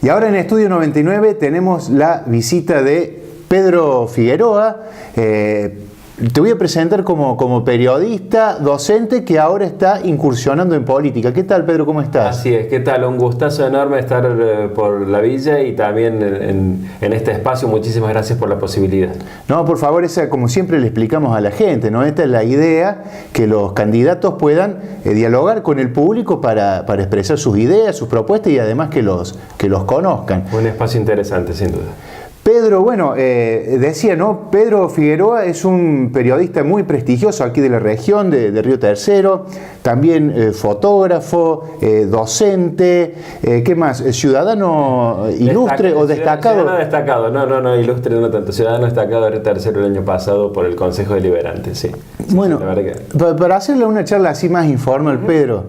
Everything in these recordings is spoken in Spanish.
Y ahora en Estudio 99 tenemos la visita de Pedro Figueroa. Te voy a presentar como periodista, docente que ahora está incursionando en política. ¿Qué tal, Pedro? ¿Cómo estás? Así es, ¿qué tal? Un gustazo enorme estar por la villa y también en este espacio. Muchísimas gracias por la posibilidad. No, por favor, como siempre le explicamos a la gente, ¿no? Esta es la idea, que los candidatos puedan dialogar con el público para expresar sus ideas, sus propuestas y además que los conozcan. Un espacio interesante, sin duda. Pedro, bueno, decía, ¿no? Pedro Figueroa es un periodista muy prestigioso aquí de la región, de Río Tercero, también fotógrafo, docente, ¿qué más? ¿Ciudadano ilustre o destacado? Ciudadano destacado, no, ilustre no tanto, ciudadano destacado de Río Tercero el año pasado por el Consejo Deliberante, sí. Bueno, sí, la verdad que... para hacerle una charla así más informal, Pedro,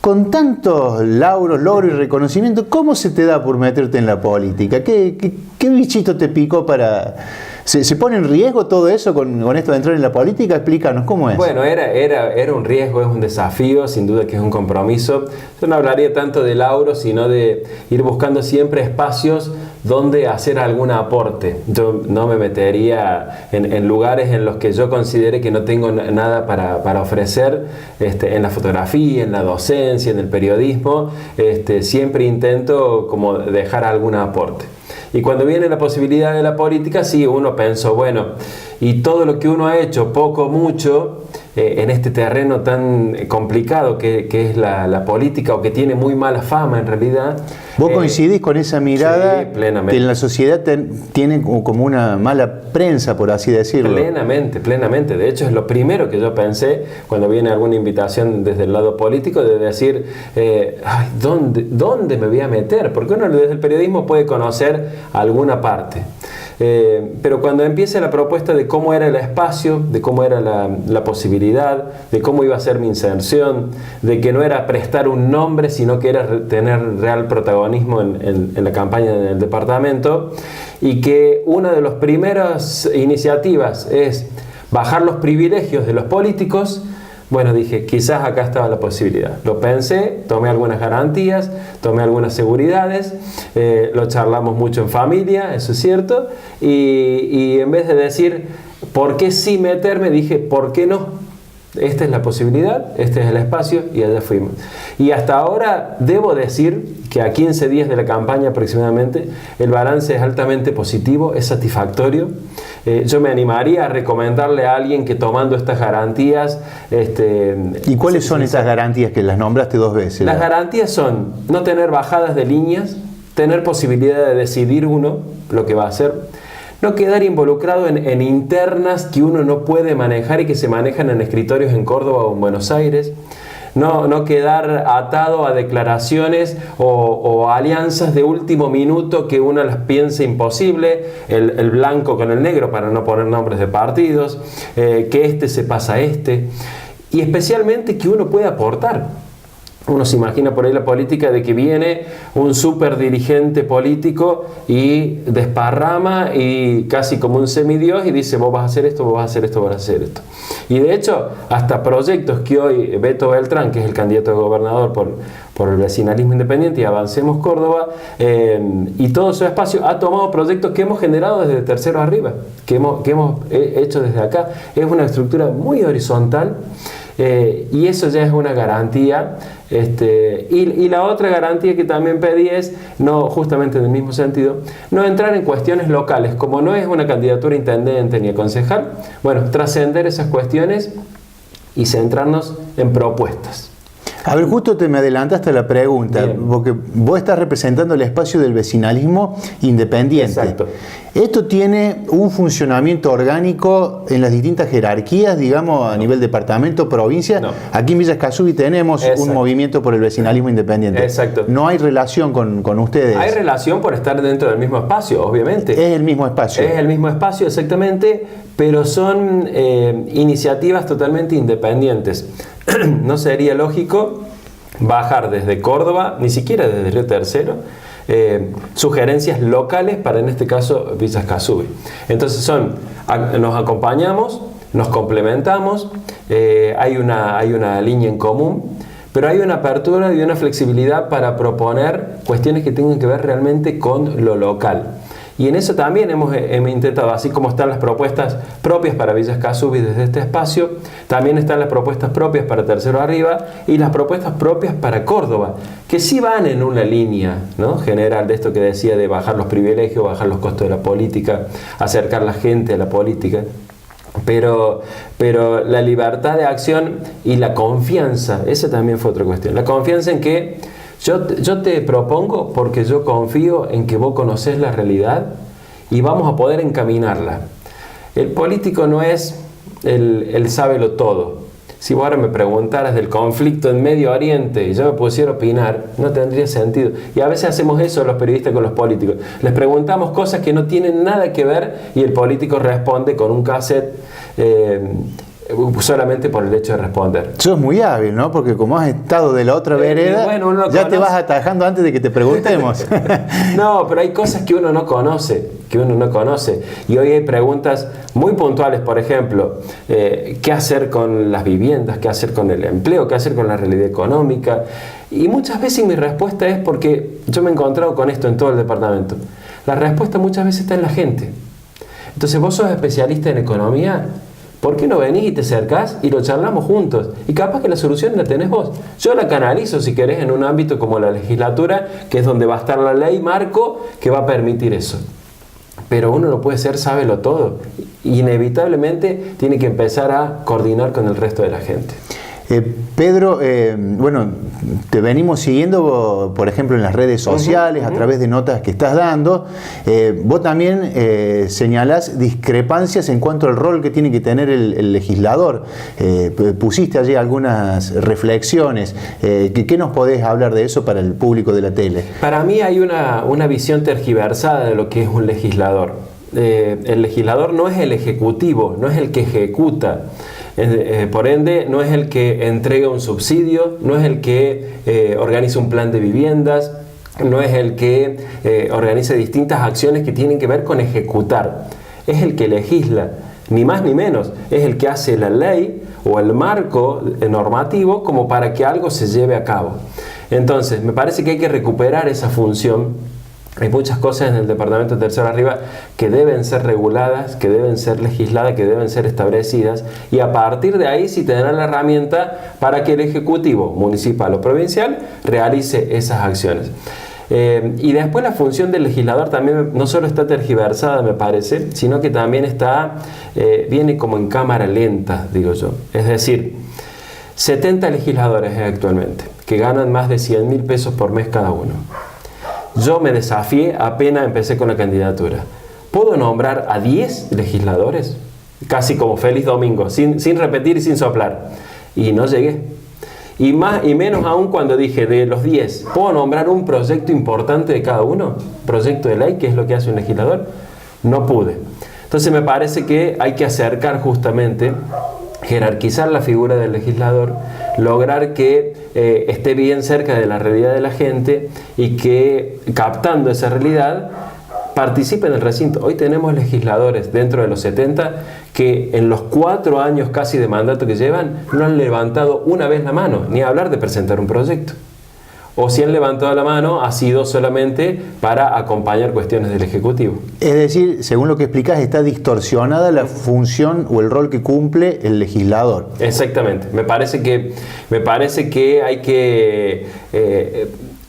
con tantos logros y reconocimientos, ¿cómo se te da por meterte en la política? ¿Qué bichito te picó para...? ¿Se pone en riesgo todo eso con esto de entrar en la política? Explícanos, ¿cómo es? Bueno, era un riesgo, es un desafío, sin duda que es un compromiso. Yo no hablaría tanto de lauros, sino de ir buscando siempre espacios donde hacer algún aporte. Yo no me metería en lugares en los que yo considere que no tengo nada para ofrecer, en la fotografía, en la docencia, en el periodismo. Siempre intento como dejar algún aporte. Y cuando viene la posibilidad de la política, sí, uno pensó, bueno, y todo lo que uno ha hecho, poco, mucho, en este terreno tan complicado que es la política, o que tiene muy mala fama en realidad. ¿Vos coincidís con esa mirada? Sí, plenamente. Que en la sociedad tiene como una mala prensa, por así decirlo? Plenamente. De hecho, es lo primero que yo pensé cuando viene alguna invitación desde el lado político, de decir, ¿dónde me voy a meter? Porque uno desde el periodismo puede conocer alguna parte. Pero cuando empiece la propuesta de cómo era el espacio, de cómo era la posibilidad, de cómo iba a ser mi inserción, de que no era prestar un nombre, sino que era tener real protagonismo en la campaña del departamento, y que una de las primeras iniciativas es bajar los privilegios de los políticos. Bueno, dije, quizás acá estaba la posibilidad. Lo pensé, tomé algunas garantías, tomé algunas seguridades, lo charlamos mucho en familia, eso es cierto, y en vez de decir, ¿por qué sí meterme? Dije, ¿por qué no? Esta es la posibilidad, este es el espacio, y allá fuimos. Y hasta ahora debo decir que a 15 días de la campaña aproximadamente, el balance es altamente positivo, es satisfactorio. Yo me animaría a recomendarle a alguien que, tomando estas garantías... ¿Y cuáles son esas garantías que las nombraste 2 veces? Las garantías son no tener bajadas de líneas, tener posibilidad de decidir uno lo que va a hacer, no quedar involucrado en internas que uno no puede manejar y que se manejan en escritorios en Córdoba o en Buenos Aires. No quedar atado a declaraciones o alianzas de último minuto que uno las piense imposible, el blanco con el negro, para no poner nombres de partidos, que se pasa a y especialmente que uno puede aportar. Uno se imagina por ahí la política de que viene un súper dirigente político y desparrama y casi como un semidios y dice, vos vas a hacer esto, vos vas a hacer esto, vos vas a hacer esto. Y de hecho, hasta proyectos que hoy Beto Beltrán, que es el candidato a gobernador por el vecinalismo independiente y Avancemos Córdoba, y todo su espacio, ha tomado proyectos que hemos generado desde Tercero Arriba, que hemos hecho desde acá. Es una estructura muy horizontal. Y eso ya es una garantía. Y la otra garantía que también pedí es, no, justamente en el mismo sentido, no entrar en cuestiones locales, como no es una candidatura a intendente ni a concejal, bueno, trascender esas cuestiones y centrarnos en propuestas. A ver, justo me adelantaste a la pregunta, Bien. Porque vos estás representando el espacio del vecinalismo independiente. Exacto. ¿Esto tiene un funcionamiento orgánico en las distintas jerarquías, digamos, a nivel departamento, provincia? No. Aquí en Villa Escazú tenemos un movimiento por el vecinalismo independiente. Exacto. No hay relación con ustedes. Hay relación por estar dentro del mismo espacio, obviamente. Es el mismo espacio. Es el mismo espacio, exactamente, pero son iniciativas totalmente independientes. No sería lógico bajar desde Córdoba, ni siquiera desde Río Tercero, sugerencias locales para, en este caso, Villa Escazú. Entonces nos acompañamos, nos complementamos, hay una línea en común, pero hay una apertura y una flexibilidad para proponer cuestiones que tengan que ver realmente con lo local. Y en eso también hemos intentado, así como están las propuestas propias para Villa Escazú desde este espacio, también están las propuestas propias para Tercero Arriba y las propuestas propias para Córdoba, que sí van en una línea, ¿no?, general de esto que decía de bajar los privilegios, bajar los costos de la política, acercar la gente a la política. Pero la libertad de acción y la confianza, esa también fue otra cuestión. La confianza en que yo te propongo porque yo confío en que vos conocés la realidad y vamos a poder encaminarla. El político no es el sábelo todo. Si vos ahora me preguntaras del conflicto en Medio Oriente y yo me pusiera a opinar, no tendría sentido. Y a veces hacemos eso los periodistas con los políticos. Les preguntamos cosas que no tienen nada que ver y el político responde con un cassette solamente por el hecho de responder. Eso es muy hábil, ¿no? Porque como has estado de la otra vereda, bueno, ya te vas atajando antes de que te preguntemos. No, pero hay cosas que uno no conoce, Y hoy hay preguntas muy puntuales, por ejemplo, ¿qué hacer con las viviendas? ¿Qué hacer con el empleo? ¿Qué hacer con la realidad económica? Y muchas veces mi respuesta es porque yo me he encontrado con esto en todo el departamento. La respuesta muchas veces está en la gente. Entonces vos sos especialista en economía, ¿por qué no venís y te acercás y lo charlamos juntos? Y capaz que la solución la tenés vos. Yo la canalizo, si querés, en un ámbito como la legislatura, que es donde va a estar la ley marco que va a permitir eso. Pero uno no puede ser sábelo todo. Inevitablemente tiene que empezar a coordinar con el resto de la gente. Pedro, bueno, te venimos siguiendo, por ejemplo, en las redes sociales, a través de notas que estás dando. Vos también señalás discrepancias en cuanto al rol que tiene que tener el legislador. Pusiste allí algunas reflexiones. ¿Qué nos podés hablar de eso para el público de la tele? Para mí hay una visión tergiversada de lo que es un legislador. El legislador no es el ejecutivo, no es el que ejecuta. Por ende, no es el que entrega un subsidio, no es el que organiza un plan de viviendas, no es el que organiza distintas acciones que tienen que ver con ejecutar. Es el que legisla, ni más ni menos. Es el que hace la ley o el marco normativo como para que algo se lleve a cabo. Entonces, me parece que hay que recuperar esa función. Hay muchas cosas en el Departamento de Tercero Arriba que deben ser reguladas, que deben ser legisladas, que deben ser establecidas, y a partir de ahí sí tendrán la herramienta para que el Ejecutivo municipal o provincial realice esas acciones. Y después la función del legislador también no solo está tergiversada, me parece, sino que también viene como en cámara lenta, digo yo. Es decir, 70 legisladores actualmente que ganan más de 100.000 pesos por mes cada uno. Yo me desafié apenas empecé con la candidatura. ¿Puedo nombrar a 10 legisladores? Casi como Félix Domingo, sin repetir y sin soplar. Y no llegué. Y menos aún cuando dije de los 10, ¿puedo nombrar un proyecto importante de cada uno? Proyecto de ley, que es lo que hace un legislador. No pude. Entonces me parece que hay que acercar justamente, jerarquizar la figura del legislador, lograr que esté bien cerca de la realidad de la gente y que, captando esa realidad, participe en el recinto. Hoy tenemos legisladores dentro de los 70 que en los 4 años casi de mandato que llevan no han levantado una vez la mano, ni hablar de presentar un proyecto. O si han levantado la mano, ha sido solamente para acompañar cuestiones del Ejecutivo. Es decir, según lo que explicás, está distorsionada la función o el rol que cumple el legislador. Exactamente. Me parece que hay que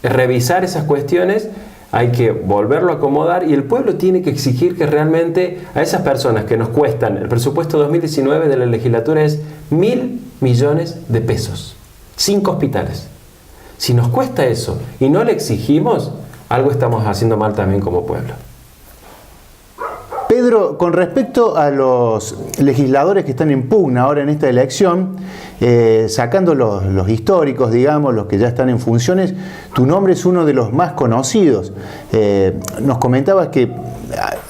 revisar esas cuestiones, hay que volverlo a acomodar y el pueblo tiene que exigir que realmente a esas personas que nos cuestan, el presupuesto 2019 de la legislatura es 1.000 millones de pesos. 5 hospitales. Si nos cuesta eso y no le exigimos, algo estamos haciendo mal también como pueblo. Pedro, con respecto a los legisladores que están en pugna ahora en esta elección, sacando los históricos, digamos, los que ya están en funciones, tu nombre es uno de los más conocidos. Nos comentabas que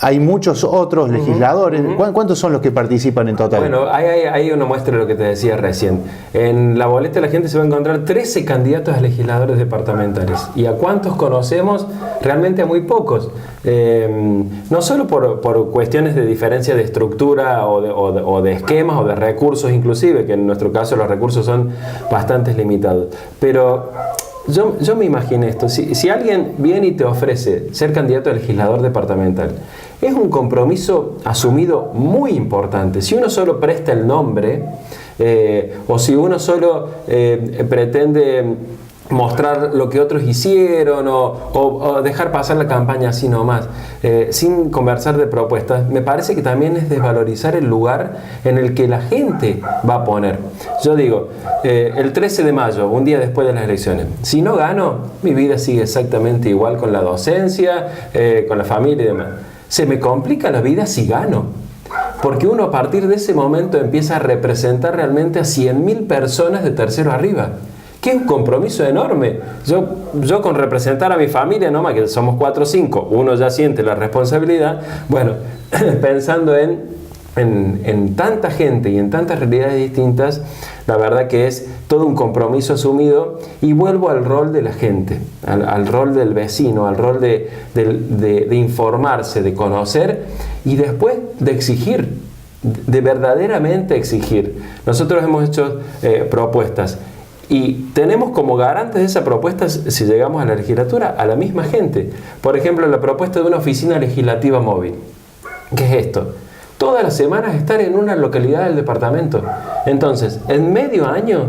hay muchos otros legisladores. ¿Cuántos son los que participan en total? Bueno, hay una muestra de lo que te decía recién. En la boleta la gente se va a encontrar 13 candidatos a legisladores departamentales. ¿Y a cuántos conocemos? Realmente a muy pocos. No solo por cuestiones de diferencia de estructura o de esquemas o de recursos inclusive, que en nuestro caso los recursos son bastante limitados. Pero yo me imaginé esto. Si alguien viene y te ofrece ser candidato a legislador departamental, es un compromiso asumido muy importante. Si uno solo presta el nombre, o si uno solo pretende mostrar lo que otros hicieron o dejar pasar la campaña así nomás, sin conversar de propuestas, me parece que también es desvalorizar el lugar en el que la gente va a poner. Yo digo, el 13 de mayo, un día después de las elecciones, si no gano, mi vida sigue exactamente igual con la docencia, con la familia y demás. Se me complica la vida si gano, porque uno a partir de ese momento empieza a representar realmente a 100.000 personas de tercero arriba, que es un compromiso enorme. Yo con representar a mi familia, nomás que somos 4 o 5, uno ya siente la responsabilidad. Bueno, pensando en tanta gente y en tantas realidades distintas, la verdad que es todo un compromiso asumido. Y vuelvo al rol de la gente, al rol del vecino, al rol de informarse, de conocer y después de exigir, de verdaderamente exigir. Nosotros hemos hecho propuestas y tenemos como garantes de esa propuesta, si llegamos a la legislatura, a la misma gente. Por ejemplo, la propuesta de una oficina legislativa móvil. ¿Qué es esto? Todas las semanas estar en una localidad del departamento. Entonces, en medio año,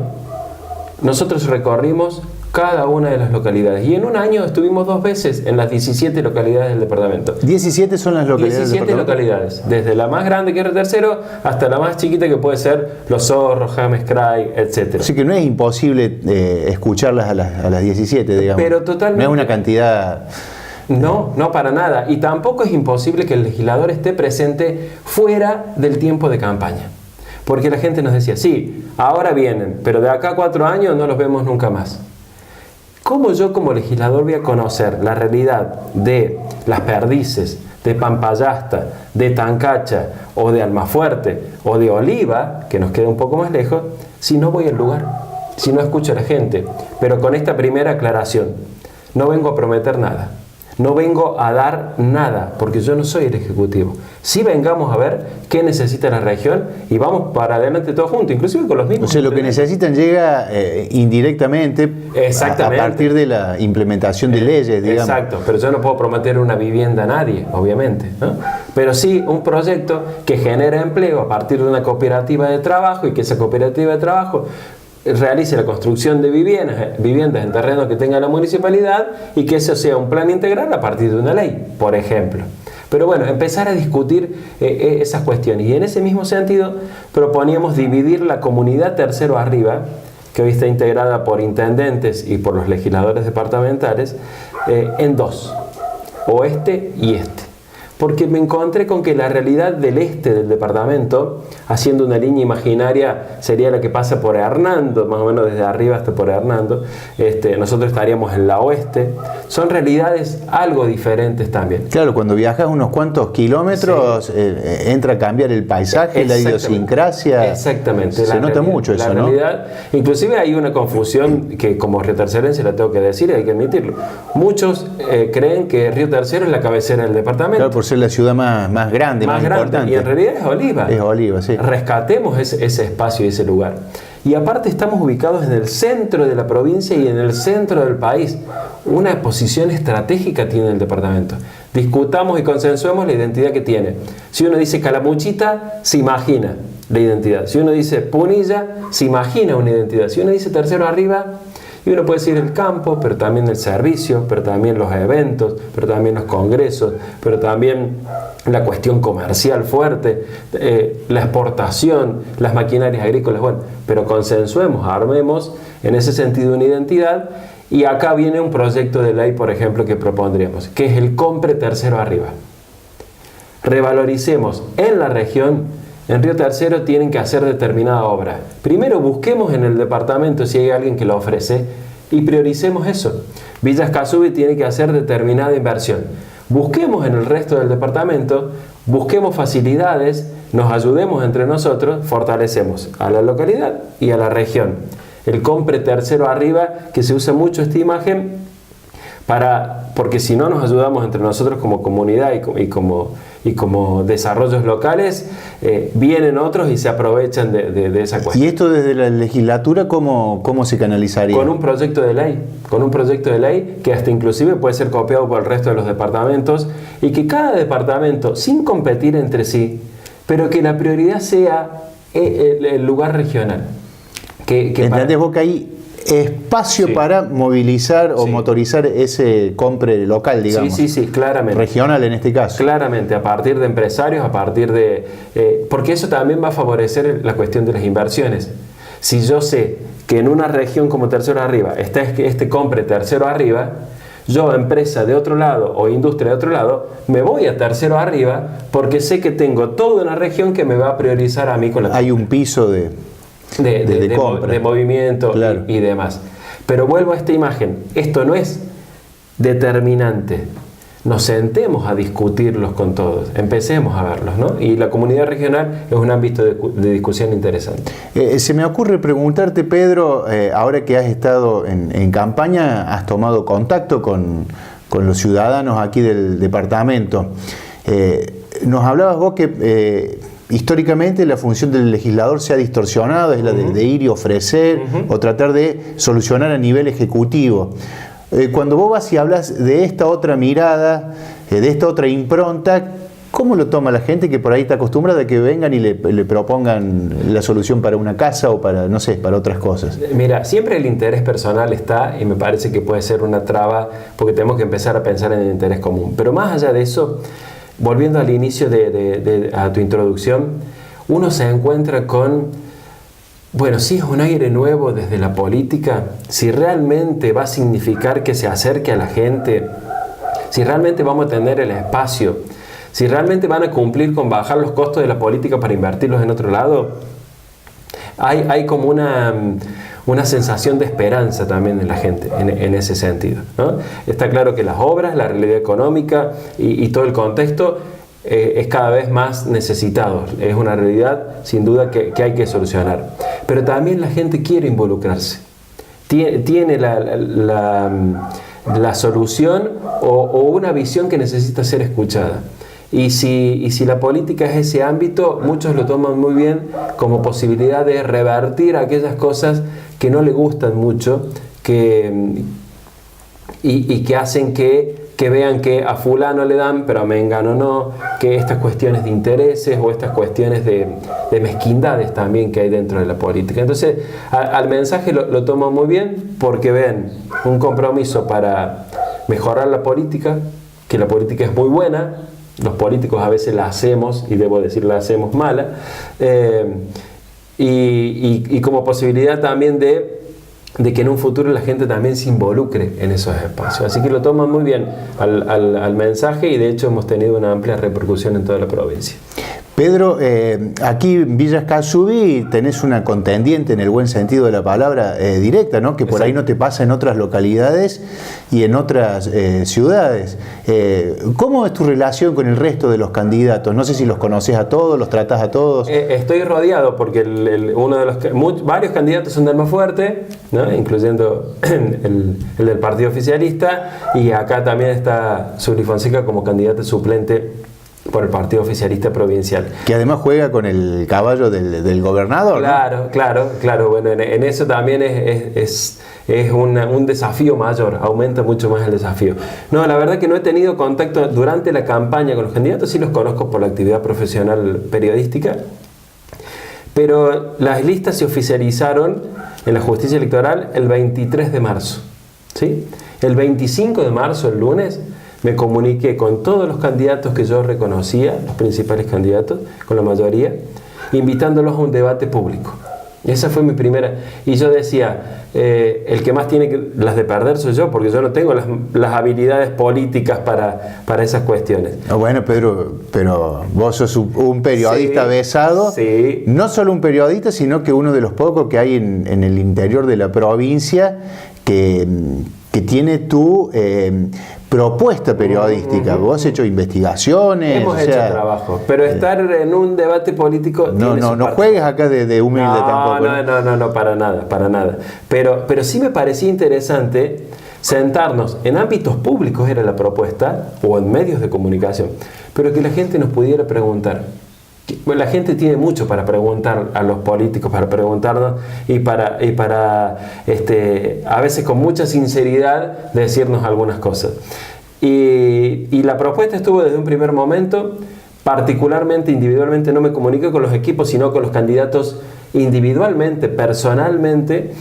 nosotros recorrimos cada una de las localidades. Y en un año estuvimos 2 veces en las 17 localidades del departamento. 17 son las localidades. 17 localidades. Desde la más grande que es Río Tercero hasta la más chiquita que puede ser Los Zorros, James Cray, etc. Así que no es imposible escucharlas a las 17, digamos. Pero totalmente. No es una cantidad... No para nada. Y tampoco es imposible que el legislador esté presente fuera del tiempo de campaña. Porque la gente nos decía, sí, ahora vienen, pero de acá a 4 años no los vemos nunca más. ¿Cómo yo como legislador voy a conocer la realidad de Las Perdices, de Pampayasta, de Tancacha, o de Almafuerte, o de Oliva, que nos queda un poco más lejos, si no voy al lugar, si no escucho a la gente? Pero con esta primera aclaración, no vengo a prometer nada. No vengo a dar nada, porque yo no soy el Ejecutivo. Sí vengamos a ver qué necesita la región y vamos para adelante todos juntos, inclusive con los mismos. O sea, lo que necesitan llega indirectamente a partir de la implementación de leyes, digamos. Exacto, pero yo no puedo prometer una vivienda a nadie, obviamente, ¿no? Pero sí un proyecto que genera empleo a partir de una cooperativa de trabajo y que esa cooperativa de trabajo realice la construcción de viviendas en terrenos que tenga la municipalidad y que eso sea un plan integral a partir de una ley, por ejemplo. Pero bueno, empezar a discutir esas cuestiones. Y en ese mismo sentido proponíamos dividir la comunidad tercero arriba, que hoy está integrada por intendentes y por los legisladores departamentales, en 2, oeste y este. Porque me encontré con que la realidad del este del departamento, haciendo una línea imaginaria, sería la que pasa por Hernando, más o menos desde arriba hasta por Hernando. Nosotros estaríamos en la oeste. Son realidades algo diferentes también. Claro, cuando viajas unos cuantos kilómetros, sí, entra a cambiar el paisaje, la idiosincrasia. Exactamente. Se nota mucho eso, ¿no? Realidad, inclusive hay una confusión que como riotercerense la tengo que decir y hay que admitirlo. Muchos creen que Río Tercero es la cabecera del departamento. Claro, por ser la ciudad más grande, más importante. Y en realidad es Oliva. Es Oliva, sí. Rescatemos ese espacio y ese lugar. Y aparte estamos ubicados en el centro de la provincia y en el centro del país. Una posición estratégica tiene el departamento. Discutamos y consensuemos la identidad que tiene. Si uno dice Calamuchita, se imagina la identidad. Si uno dice Punilla, se imagina una identidad. Si uno dice Tercero Arriba, y uno puede decir el campo, pero también el servicio, pero también los eventos, pero también los congresos, pero también la cuestión comercial fuerte, la exportación, las maquinarias agrícolas. Bueno, pero consensuemos, armemos en ese sentido una identidad. Y acá viene un proyecto de ley, por ejemplo, que propondríamos, que es el Compre Tercero Arriba. Revaloricemos en la región. En Río Tercero tienen que hacer determinada obra. Primero busquemos en el departamento si hay alguien que lo ofrece y prioricemos eso. Villa Escazú tiene que hacer determinada inversión. busquemos en el resto del departamento, busquemos facilidades, nos ayudemos entre nosotros, fortalecemos a la localidad y a la región. El compre tercero arriba, que se usa mucho esta imagen, porque si no nos ayudamos entre nosotros como comunidad y como desarrollos locales, vienen otros y se aprovechan de esa cuestión. ¿Y esto desde la legislatura cómo se canalizaría? Con un proyecto de ley que hasta inclusive puede ser copiado por el resto de los departamentos, y que cada departamento, sin competir entre sí, pero que la prioridad sea el lugar regional. ¿Entendés vos que hay espacio para movilizar o motorizar ese compre local, digamos? Sí, claramente. Regional en este caso. Claramente, a partir de empresarios, a partir de... porque eso también va a favorecer la cuestión de las inversiones. Si yo sé que en una región como tercero arriba está este compre tercero arriba, yo, empresa de otro lado o industria de otro lado, me voy a tercero arriba porque sé que tengo toda una región que me va a priorizar a mí con la... Hay un piso de movimiento, claro, y demás. Pero vuelvo a esta imagen, esto no es determinante. Nos sentemos a discutirlos con todos, empecemos a verlos, ¿no? Y la comunidad regional es un ámbito de discusión interesante. Se me ocurre preguntarte, Pedro, ahora que has estado en campaña, has tomado contacto con los ciudadanos aquí del departamento. Nos hablabas vos que históricamente la función del legislador se ha distorsionado, es la de ir y ofrecer o tratar de solucionar a nivel ejecutivo. Cuando vos vas y hablas de esta otra mirada, de esta otra impronta, ¿cómo lo toma la gente que por ahí está acostumbrada a que vengan y le propongan la solución para una casa o para, no sé, para otras cosas? Mira, siempre el interés personal está, y me parece que puede ser una traba, porque tenemos que empezar a pensar en el interés común. Pero más allá de eso, volviendo al inicio a tu introducción, uno se encuentra con... Bueno, si es un aire nuevo desde la política, si realmente va a significar que se acerque a la gente, si realmente vamos a tener el espacio, si realmente van a cumplir con bajar los costos de la política para invertirlos en otro lado, hay como una sensación de esperanza también en la gente en ese sentido, ¿no? Está claro que las obras, la realidad económica y todo el contexto es cada vez más necesitado. Es una realidad sin duda que hay que solucionar. Pero también la gente quiere involucrarse. Tiene la solución o una visión que necesita ser escuchada. Y si la política es ese ámbito, muchos lo toman muy bien como posibilidad de revertir aquellas cosas que no le gustan mucho y que hacen que vean que a fulano le dan, pero a mengano no, que estas cuestiones de intereses o estas cuestiones de mezquindades también que hay dentro de la política. Entonces, al mensaje lo toman muy bien porque ven un compromiso para mejorar la política, que la política es muy buena, los políticos a veces la hacemos, y debo decir la hacemos mala, y como posibilidad también de que en un futuro la gente también se involucre en esos espacios. Así que lo toman muy bien al mensaje, y de hecho hemos tenido una amplia repercusión en toda la provincia. Pedro, aquí en Villa Escazubí tenés una contendiente en el buen sentido de la palabra directa, ¿no? Que por ahí no te pasa en otras localidades y en otras ciudades. ¿Cómo es tu relación con el resto de los candidatos? No sé si los conoces a todos, los tratás a todos. Estoy rodeado porque varios candidatos son de Almafuerte, ¿no? Incluyendo el del partido oficialista, y acá también está Zuli Fonseca como candidata suplente por el partido oficialista provincial. Que además juega con el caballo del gobernador, ¿no? Claro. Bueno, en eso también es un desafío mayor, aumenta mucho más el desafío. No, la verdad que no he tenido contacto durante la campaña con los candidatos, sí los conozco por la actividad profesional periodística, pero las listas se oficializaron en la justicia electoral el 23 de marzo, ¿sí? El 25 de marzo, el lunes, me comuniqué con todos los candidatos que yo reconocía, los principales candidatos, con la mayoría, invitándolos a un debate público. Esa fue mi primera. Y yo decía, el que más tiene las de perder soy yo, porque yo no tengo las habilidades políticas para esas cuestiones. Bueno, Pedro, pero vos sos un periodista besado. Sí. No solo un periodista, sino que uno de los pocos que hay en el interior de la provincia que tiene tu propuesta periodística. Vos has hecho investigaciones. Hemos hecho trabajo, pero estar en un debate político... No juegues acá de humilde tampoco. No, para nada. Pero sí me parecía interesante sentarnos en ámbitos públicos, era la propuesta, o en medios de comunicación, pero que la gente nos pudiera preguntar. Bueno, la gente tiene mucho para preguntar a los políticos, para preguntarnos y para a veces con mucha sinceridad decirnos algunas cosas. Y la propuesta estuvo desde un primer momento, particularmente, individualmente, no me comuniqué con los equipos, sino con los candidatos individualmente, personalmente,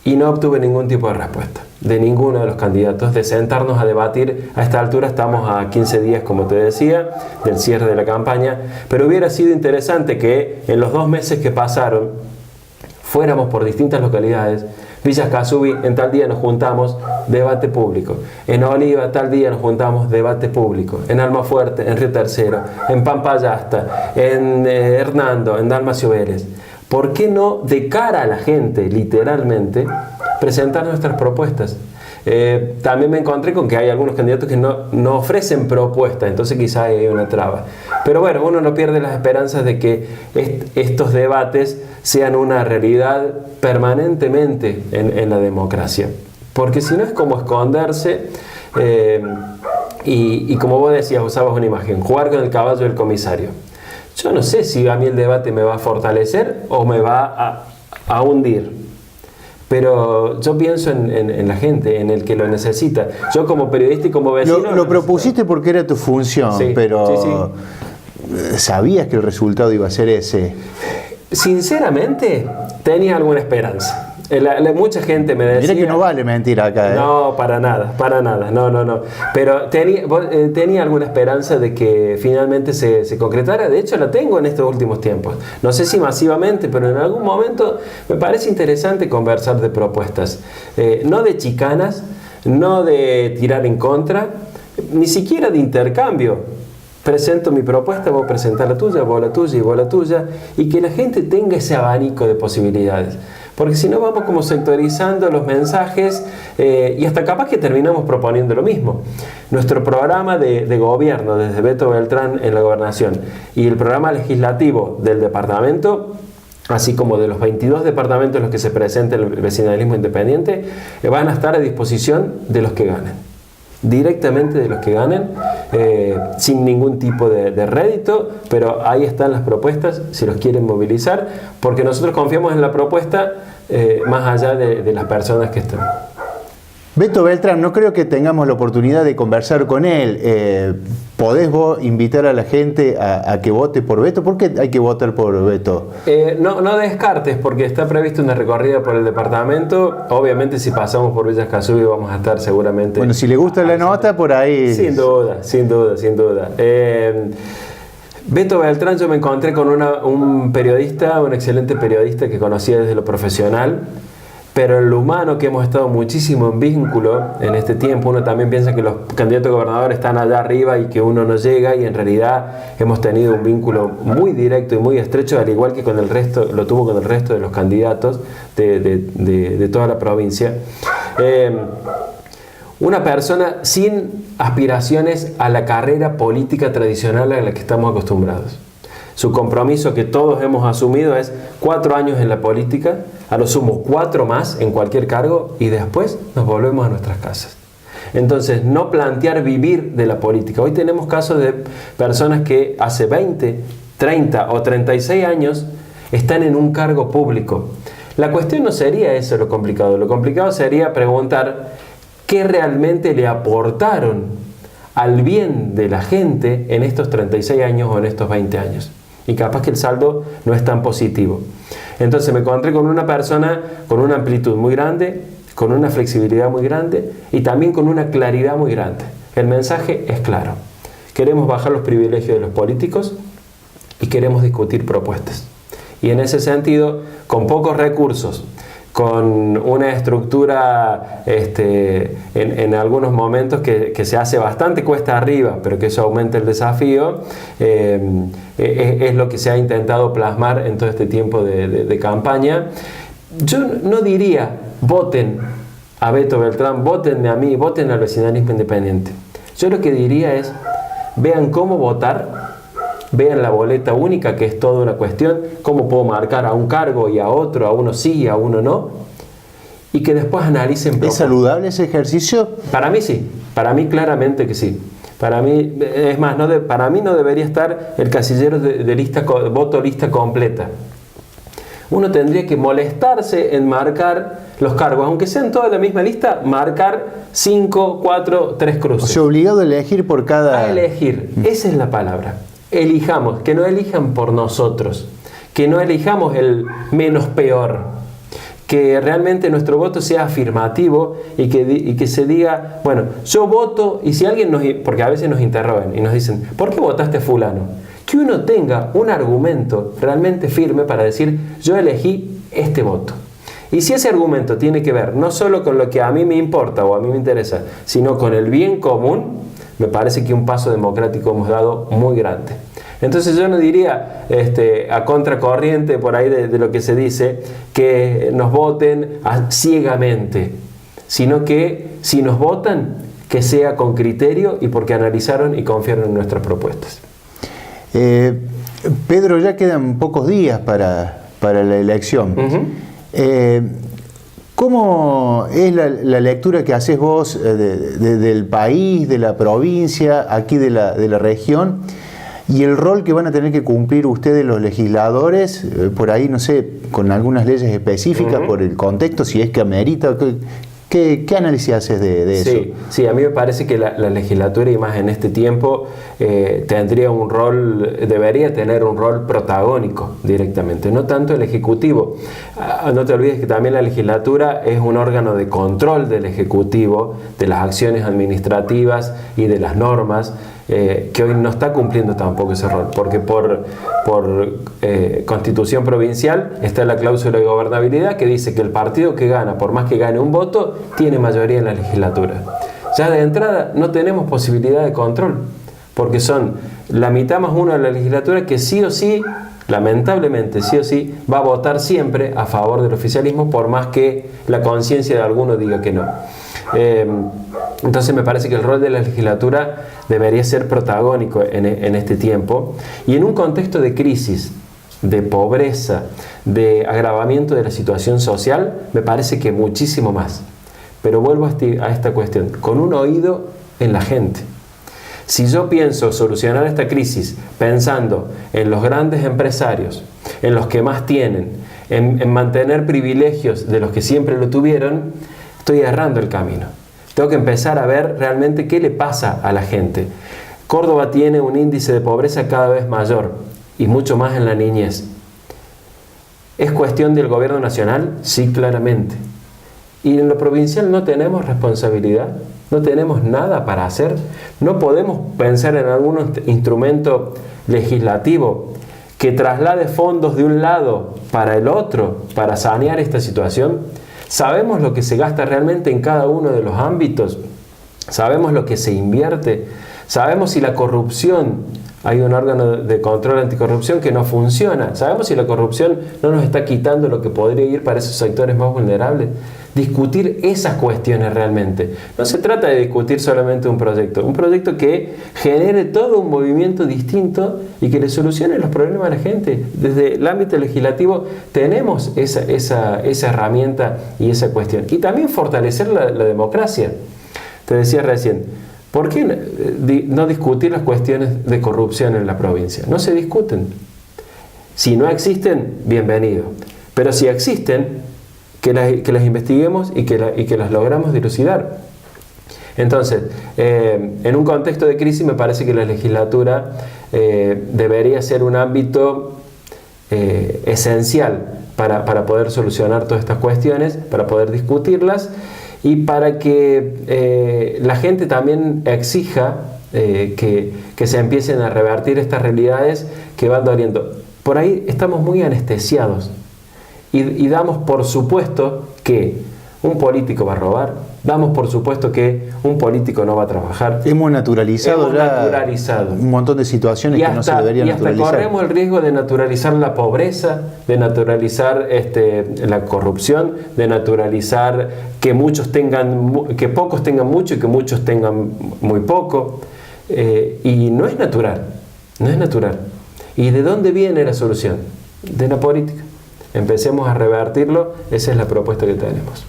y no obtuve ningún tipo de respuesta de ninguno de los candidatos, de sentarnos a debatir. A esta altura estamos a 15 días, como te decía, del cierre de la campaña, pero hubiera sido interesante que en los 2 meses que pasaron fuéramos por distintas localidades. Villa Escazubí, en tal día nos juntamos, debate público. En Oliva, tal día nos juntamos, debate público. En Almafuerte, en Río Tercero, en Pampayasta, en Hernando, en Dalmacio Vélez. ¿Por qué no, de cara a la gente, literalmente, presentar nuestras propuestas? También me encontré con que hay algunos candidatos que no ofrecen propuestas, entonces quizá hay una traba. Pero bueno, uno no pierde las esperanzas de que estos debates sean una realidad permanentemente en la democracia. Porque si no es como esconderse, y como vos decías, usabas una imagen, jugar con el caballo del comisario. Yo no sé si a mí el debate me va a fortalecer o me va a hundir. Pero yo pienso en la gente, en el que lo necesita. Yo como periodista y como vecino... Lo propusiste porque era tu función, sí, pero sí. ¿Sabías que el resultado iba a ser ese? Sinceramente, tenía alguna esperanza. Mucha gente me decía... Mira que no vale mentir acá, ¿eh? No, para nada, no. Pero tenía alguna esperanza de que finalmente se concretara. De hecho, la tengo en estos últimos tiempos. No sé si masivamente, pero en algún momento me parece interesante conversar de propuestas. No de chicanas, no de tirar en contra, ni siquiera de intercambio. Presento mi propuesta, vos presentás la tuya, vos la tuya y vos la tuya, y que la gente tenga ese abanico de posibilidades. Porque si no vamos como sectorizando los mensajes y hasta capaz que terminamos proponiendo lo mismo. Nuestro programa de gobierno desde Beto Beltrán en la gobernación y el programa legislativo del departamento, así como de los 22 departamentos en los que se presenta el vecinalismo independiente, van a estar a disposición de los que ganen. Directamente de los que ganen, sin ningún tipo de rédito, pero ahí están las propuestas si los quieren movilizar, porque nosotros confiamos en la propuesta más allá de las personas que están. Beto Beltrán, no creo que tengamos la oportunidad de conversar con él. ¿Podés vos invitar a la gente a que vote por Beto? ¿Por qué hay que votar por Beto? No descartes, porque está prevista una recorrida por el departamento. Obviamente si pasamos por Villa Escazubí vamos a estar seguramente... Bueno, si le gusta la nota, por ahí... Sin duda. Beto Beltrán, yo me encontré con un periodista, un excelente periodista que conocía desde lo profesional, pero en lo humano, que hemos estado muchísimo en vínculo en este tiempo. Uno también piensa que los candidatos a gobernadores están allá arriba y que uno no llega, y en realidad hemos tenido un vínculo muy directo y muy estrecho, al igual que con el resto, lo tuvo con el resto de los candidatos de toda la provincia. Una persona sin aspiraciones a la carrera política tradicional a la que estamos acostumbrados. Su compromiso, que todos hemos asumido, es 4 años en la política, a lo sumo 4 más en cualquier cargo, y después nos volvemos a nuestras casas. Entonces, no plantear vivir de la política. Hoy tenemos casos de personas que hace 20, 30 o 36 años están en un cargo público. La cuestión no sería eso lo complicado sería preguntar qué realmente le aportaron al bien de la gente en estos 36 años o en estos 20 años. Y capaz que el saldo no es tan positivo. Entonces me encontré con una persona con una amplitud muy grande, con una flexibilidad muy grande y también con una claridad muy grande. El mensaje es claro. Queremos bajar los privilegios de los políticos y queremos discutir propuestas. Y en ese sentido, con pocos recursos, con una estructura en algunos momentos que se hace bastante cuesta arriba, pero que eso aumenta el desafío, es lo que se ha intentado plasmar en todo este tiempo de campaña. Yo no diría voten a Beto Beltrán, votenme a mí, voten al vecinalismo independiente. Yo lo que diría es, vean cómo votar, vean la boleta única, que es toda una cuestión, cómo puedo marcar a un cargo y a otro, a uno sí, a uno no, y que después analicen. ¿Es saludable ese ejercicio? Para mí sí, para mí claramente que sí. Para mí, es más, para mí no debería estar el casillero de lista, voto lista completa. Uno tendría que molestarse en marcar los cargos, aunque sean toda la misma lista, marcar 5, 4, 3 cruces. O sea, obligado a elegir por cada... A elegir, esa es la palabra. Elijamos, que no elijan por nosotros, que no elijamos el menos peor, que realmente nuestro voto sea afirmativo y que se diga, bueno, yo voto, y si alguien porque a veces nos interrogan y nos dicen, ¿por qué votaste fulano? Que uno tenga un argumento realmente firme para decir, yo elegí este voto. Y si ese argumento tiene que ver no solo con lo que a mí me importa o a mí me interesa, sino con el bien común, me parece que un paso democrático hemos dado muy grande. Entonces yo no diría a contracorriente por ahí de lo que se dice, que nos voten ciegamente, sino que si nos votan, que sea con criterio y porque analizaron y confiaron en nuestras propuestas. Pedro, ya quedan pocos días para la elección. ¿Cómo es la lectura que haces vos del país, de la provincia, aquí de la región, y el rol que van a tener que cumplir ustedes los legisladores, por ahí, no sé, con algunas leyes específicas, por el contexto, si es que amerita? ¿Qué análisis haces de eso? Sí, a mí me parece que la legislatura, y más en este tiempo, debería tener un rol protagónico directamente, no tanto el Ejecutivo. No te olvides que también la legislatura es un órgano de control del Ejecutivo, de las acciones administrativas y de las normas, que hoy no está cumpliendo tampoco ese rol, porque por constitución provincial está la cláusula de gobernabilidad que dice que el partido que gana, por más que gane un voto, tiene mayoría en la legislatura. Ya de entrada no tenemos posibilidad de control, porque son la mitad más uno de la legislatura que sí o sí, lamentablemente sí o sí, va a votar siempre a favor del oficialismo, por más que la conciencia de alguno diga que no. Entonces me parece que el rol de la legislatura debería ser protagónico en este tiempo, y en un contexto de crisis, de pobreza, de agravamiento de la situación social, me parece que muchísimo más. Pero vuelvo a esta cuestión, con un oído en la gente. Si yo pienso solucionar esta crisis pensando en los grandes empresarios, en los que más tienen, en mantener privilegios de los que siempre lo tuvieron, estoy errando el camino. Tengo que empezar a ver realmente qué le pasa a la gente. Córdoba tiene un índice de pobreza cada vez mayor, y mucho más en la niñez. ¿Es cuestión del gobierno nacional? Sí, claramente. ¿Y en lo provincial no tenemos responsabilidad? ¿No tenemos nada para hacer? ¿No podemos pensar en algún instrumento legislativo que traslade fondos de un lado para el otro para sanear esta situación? ¿Sabemos lo que se gasta realmente en cada uno de los ámbitos? ¿Sabemos lo que se invierte? ¿Sabemos si la corrupción, hay un órgano de control anticorrupción que no funciona? ¿Sabemos si la corrupción no nos está quitando lo que podría ir para esos sectores más vulnerables? Discutir esas cuestiones realmente. No se trata de discutir solamente un proyecto que genere todo un movimiento distinto y que le solucione los problemas a la gente. Desde el ámbito legislativo tenemos esa herramienta y esa cuestión. Y también fortalecer la democracia. Te decía recién, ¿por qué no discutir las cuestiones de corrupción en la provincia? No se discuten. Si no existen, bienvenido. Pero si existen, que las investiguemos y que las logramos dilucidar. Entonces, en un contexto de crisis me parece que la legislatura debería ser un ámbito esencial para poder solucionar todas estas cuestiones, para poder discutirlas y para que la gente también exija que se empiecen a revertir estas realidades que van doliendo. Por ahí estamos muy anestesiados y damos por supuesto que un político va a robar, damos por supuesto que un político no va a trabajar. Hemos naturalizado un montón de situaciones que no se deberían naturalizar. Y hasta corremos el riesgo de naturalizar la pobreza, de naturalizar la corrupción, de naturalizar que pocos tengan mucho y que muchos tengan muy poco. Y no es natural, no es natural. ¿Y de dónde viene la solución? De la política. Empecemos a revertirlo, esa es la propuesta que tenemos.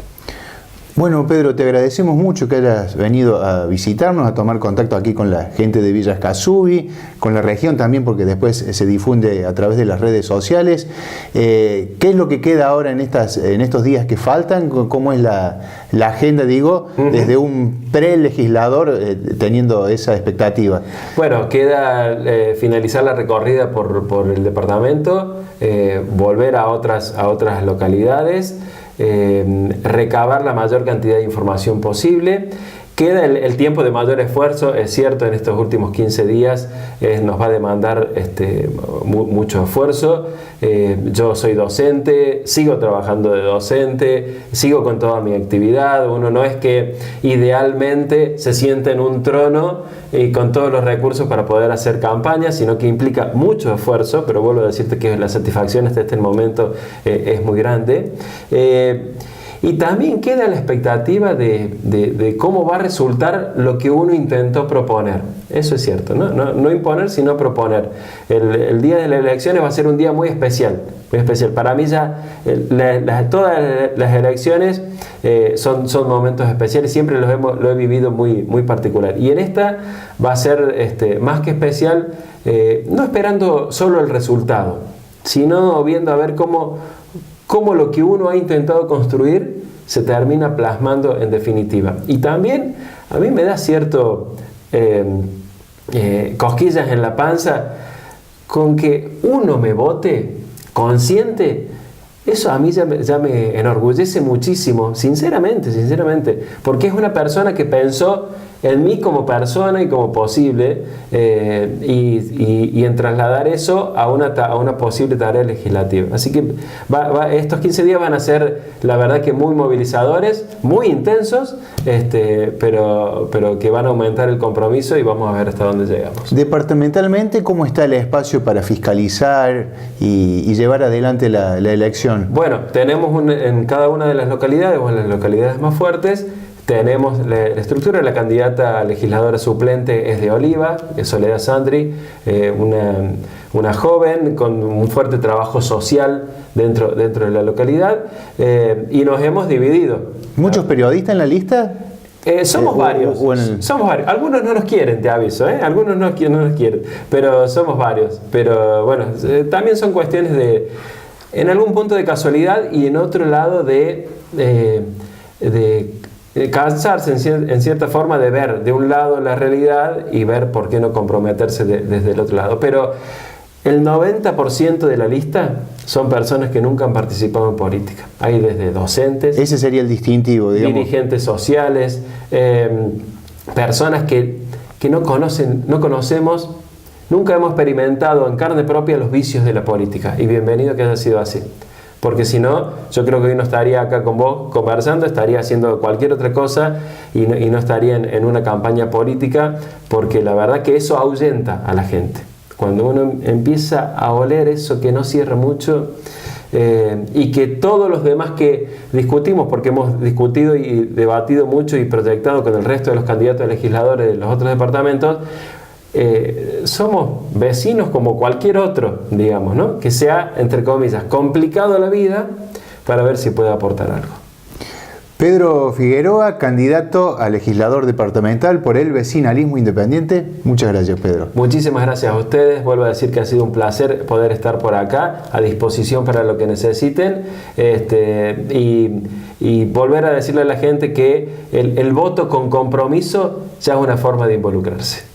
Bueno, Pedro, te agradecemos mucho que hayas venido a visitarnos, a tomar contacto aquí con la gente de Villa Escazubí, con la región también, porque después se difunde a través de las redes sociales. ¿Qué es lo que queda ahora en estos días que faltan? ¿Cómo es la agenda, digo, desde un pre-legislador teniendo esa expectativa? Bueno, queda finalizar la recorrida por el departamento, volver a otras localidades, recabar la mayor cantidad de información posible. Queda el tiempo de mayor esfuerzo, es cierto, en estos últimos 15 días nos va a demandar mucho esfuerzo. Yo soy docente, sigo trabajando de docente, sigo con toda mi actividad. Uno no es que idealmente se siente en un trono y con todos los recursos para poder hacer campaña, sino que implica mucho esfuerzo, pero vuelvo a decirte que la satisfacción hasta este momento es muy grande. Y también queda la expectativa de cómo va a resultar lo que uno intentó proponer. Eso es cierto, no imponer, sino proponer. El día de las elecciones va a ser un día muy especial, muy especial. Para mí ya todas las elecciones son momentos especiales, siempre lo he vivido muy particular. Y en esta va a ser más que especial, no esperando solo el resultado, sino viendo a ver cómo lo que uno ha intentado construir se termina plasmando en definitiva. Y también a mí me da cierto cosquillas en la panza con que uno me vote consciente. Eso a mí ya me enorgullece muchísimo, sinceramente, porque es una persona que pensó en mí como persona y como posible, y en trasladar eso a una posible tarea legislativa. Así que estos 15 días van a ser, la verdad, que muy movilizadores, muy intensos, pero que van a aumentar el compromiso y vamos a ver hasta dónde llegamos. Departamentalmente, ¿cómo está el espacio para fiscalizar y llevar adelante la elección? Bueno, tenemos en cada una de las localidades, o en las localidades más fuertes, tenemos la estructura. La candidata legisladora suplente es de Oliva, es Soledad Sandri, una joven con un fuerte trabajo social dentro de la localidad, y nos hemos dividido. ¿Muchos periodistas en la lista? Somos varios. Somos varios. Algunos no nos quieren, te aviso, algunos no nos quieren, pero somos varios. Pero bueno, también son cuestiones en algún punto de casualidad y en otro lado de cansarse en cierta forma de ver de un lado la realidad y ver por qué no comprometerse desde el otro lado. Pero el 90% de la lista son personas que nunca han participado en política. Hay desde docentes, ese sería el distintivo, digamos, dirigentes sociales, personas que no conocemos, nunca hemos experimentado en carne propia los vicios de la política, y bienvenido que haya sido así. Porque si no, yo creo que hoy no estaría acá con vos conversando, estaría haciendo cualquier otra cosa y no estaría en una campaña política, porque la verdad que eso ahuyenta a la gente. Cuando uno empieza a oler eso que no cierra mucho, y que todos los demás que discutimos, porque hemos discutido y debatido mucho y proyectado con el resto de los candidatos a legisladores de los otros departamentos, somos vecinos como cualquier otro, digamos, ¿no? Que sea, entre comillas, complicado la vida para ver si puede aportar algo. Pedro Figueroa, candidato a legislador departamental por el vecinalismo independiente. Muchas gracias, Pedro. Muchísimas gracias a ustedes. Vuelvo a decir que ha sido un placer poder estar por acá, a disposición para lo que necesiten, y volver a decirle a la gente que el voto con compromiso ya es una forma de involucrarse.